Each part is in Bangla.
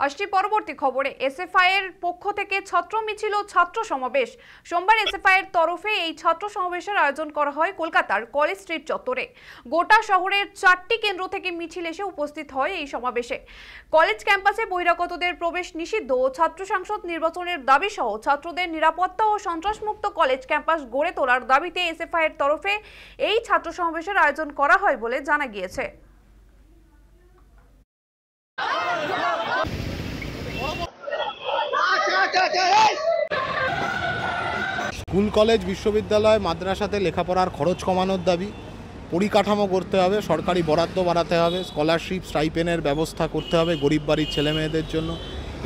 আসছি পরবর্তী খবরে। এসএফআই এর পক্ষ থেকে ছাত্র মিছিল ও ছাত্র সমাবেশ। সোমবার এসএফআই এর তরফে এই ছাত্র সমাবেশের আয়োজন করা হয় কলকাতার কলেজ স্ট্রিট চত্বরে। গোটা শহরের 4টি কেন্দ্র থেকে মিছিল এসে উপস্থিত হয় এই সমাবেশে। কলেজ ক্যাম্পাসে বহিরাগতদের প্রবেশ নিষিদ্ধ ও ছাত্র সংসদ নির্বাচনের দাবি সহ ছাত্রদের নিরাপত্তা ও সন্ত্রাসমুক্ত কলেজ ক্যাম্পাস গড়ে তোলার দাবিতে এসএফআই এর তরফে এই ছাত্র সমাবেশের আয়োজন করা হয় বলে জানা গিয়েছে। স্কুল কলেজ বিশ্ববিদ্যালয় মাদ্রাসাতে লেখাপড়ার খরচ কমানোর দাবি, পরিকাঠামো করতে হবে, সরকারি বরাদ্দ বাড়াতে হবে, স্কলারশিপ স্টাইপেনের ব্যবস্থা করতে হবে গরিব বাড়ির ছেলেমেয়েদের জন্য।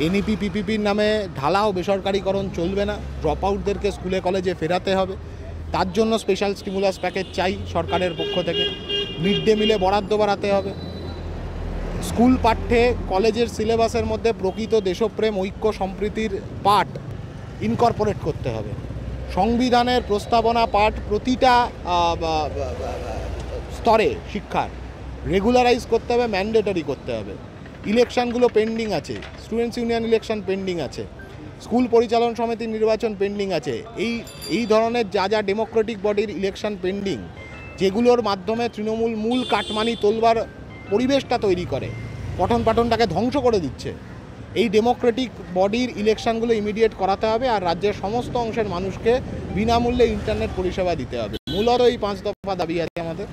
এনইপি পিপিপির নামে ঢালাও বেসরকারিকরণ চলবে না, ড্রপ আউটদেরকে স্কুলে কলেজে ফেরাতে হবে। তার জন্য স্পেশাল স্টিমুলাস প্যাকেজ চাই সরকারের পক্ষ থেকে। মিড ডে মিলে বরাদ্দ বাড়াতে হবে। স্কুল পাঠ্যে কলেজের সিলেবাসের মধ্যে প্রকৃত দেশপ্রেম, ঐক্য, সম্প্রীতির পাঠ ইনকর্পোরেট করতে হবে। সংবিধানের প্রস্তাবনা পাঠ প্রতিটা স্তরে শিক্ষার রেগুলারাইজ করতে হবে, ম্যান্ডেটরি করতে হবে। ইলেকশনগুলো পেন্ডিং আছে, স্টুডেন্টস ইউনিয়ন ইলেকশন পেন্ডিং আছে, স্কুল পরিচালন সমিতি নির্বাচন পেন্ডিং আছে। এই ধরনের যা ডেমোক্রেটিক বডির ইলেকশন পেন্ডিং, যেগুলোর মাধ্যমে তৃণমূল মূল কাটমানি তোলবার পরিবেশটা তৈরি করে, পঠন পাঠনটাকে ধ্বংস করে দিচ্ছে, এই ডেমোক্রেটিক বডির ইলেকশনগুলো ইমিডিয়েট করাতে হবে। আর রাজ্যের সমস্ত অংশের মানুষকে বিনামূল্যে ইন্টারনেট পরিষেবা দিতে হবে। মূলত এই 5 দফা দাবি আছে আমাদের।